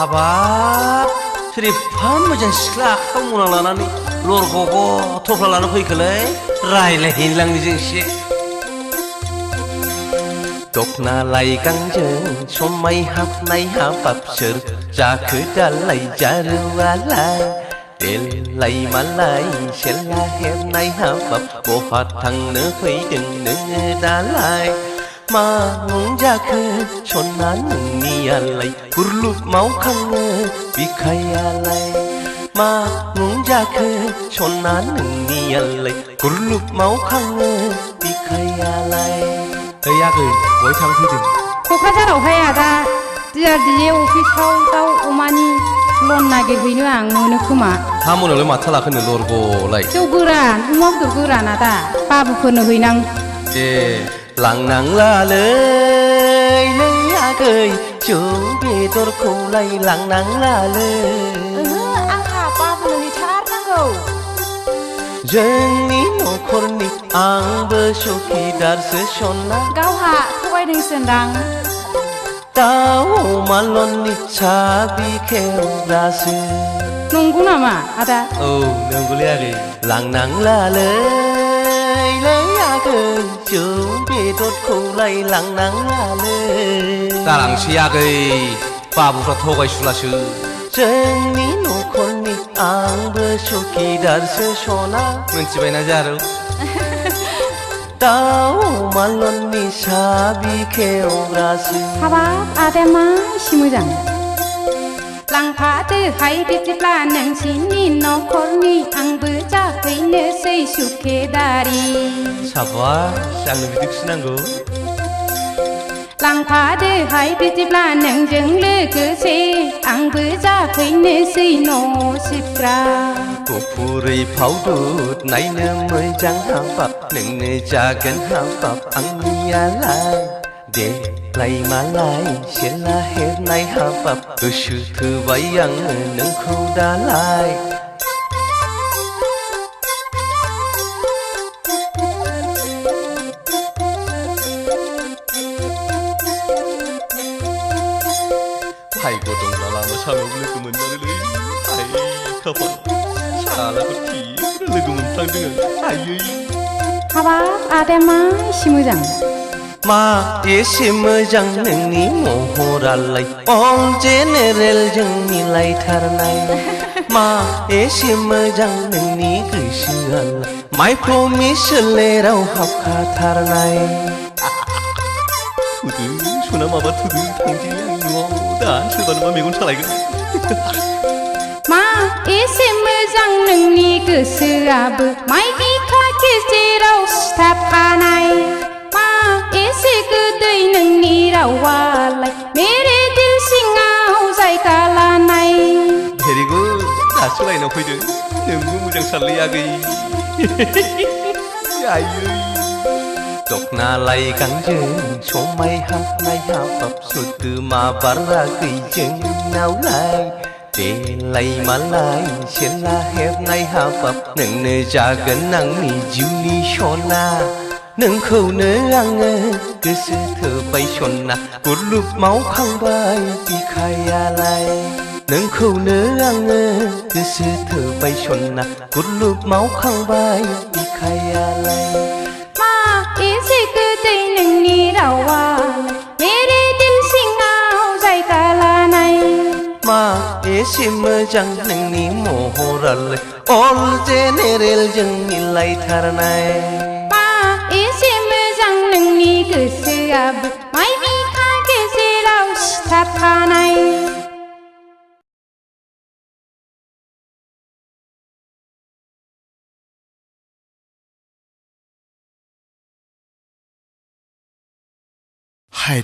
हाबाब सोरिफा मोजां सिख्ला आखायाव मना लानानै लरग'ग' थफ्ला लाना फैखोलै रायलायहैलांनि जोंसे दखना लाइगांजों समाय हाबनाय हाबाब सोर जाखो दालाय जारुवालाय देलाय मालाय सेला हेबनाय हाबाब बहा थांनो फैदों नोङो दालाय मा मुं जाखो सना नोंनियालाय गुरलुब मावखाङो बिखायालाय मा मुं जाखो सना नोंनियालाय गुरलुब मावखाङो बिखायालाय ओइ आगै बहाय थांफैदों क'क्राझारावहाय आदा DRDA अफिसाव दाउ अमानि लन नागिरहैनो आं मोनो खोमा हा मोनालाय माथो लाखोनो लरग'लाय जौ गोरान अमा बेदर गोरान आदा बाबुफोरनो हैनां ए लांनांलालै नै आगै जौ बेदरखौलाय लांनांलालै आंहा बाबुनो हैथारनांगौ जोंनि न'खरनि आंबो सुखिदारसो सना गावहा थगायदोंसोनदां दाउ अमा लननि साबि खेवग्रासो नंगौ नामा आदा औ नंगौलै आगै लांनांलालै आगै जौ बेदरखौलाय लांनांलालै दालांसै आगै बाबुफ्रा थगायसुलासो जोंनि न'खरनि आंबो सुखिदारसो सना मोनथिबायना जारौ दाउ अमा लननि साबि खेवग्रासो हाबाब आदाया मा एसे मोजां लांफादोहाय बिदिब्ला नोंसिनि न'खरनि आंबो जाफैनोसै सुखेदारि साबास आंनो बिदिखौसो नांगौ लांफादोहाय बिदिब्ला नोंजों लोगोसे आंबो जाफैनोसै न' सिबग्रा गुफुरै फावदुद नायनो मोजां हाबाब नोंनो जागोन हाबाब आंनियालाय देलाय मालाय सेला हेबनाय हाबाब गोसो थोबाय आङो नोंखौ दालाय भाग्य दंब्ला लामा सामायाव लोगो मोनमारोलै आइ खाफाल सालाफोर थिग लोगो मोनफ्लांदों आं आयै हाबाब आदाया मा एसे मोजां मा एसे मोजां नोंनि महरालाय अल जेनेरेलजों मिलायथारनाय मा एसे मोजां नोंनि गोसोआलाय माइ प्रमिस सोलेराव हाबखाथारनाय थुदो सना माबा थुदो थांसै आंनि न'आव दा सोरबा नङा मेगन सालायगोन मा एसे मोजां नोंनि गोसोआबो माइ बिखा गेजेराव सिथाबखानाय मा एसे गोदै नोंनि रावालाय मेरे दिल सिङाव जायगा लानाय भेरि गुड दासो लाइनाव फैदों नोंबो मोजां सानलै आगै आयै दखना लाइगांजों समाय हाबनाय हाबाब सोदोमा बारा गैजोंनावलाय देलाय मालाय सेला हेबनाय हाबाब नोंनो जागोन आंनि जिउनि सना नोंखौनो आङो गोसो थोबाय सना गुरलुब मावखांबाय बिखायालाय नोंखौनो आङो गोसो थोबाय सना गुरलुब मावखांबाय बिखायालाय मा एसे गोदै नोंनि रावालाय मेरे दिल सिङाव जायगा लानाय मा एसे मोजां नोंनि महरालाय अल जेनेरेलजों मिलायथारनाय मा एसे मोजां नोंनि गोसोआबो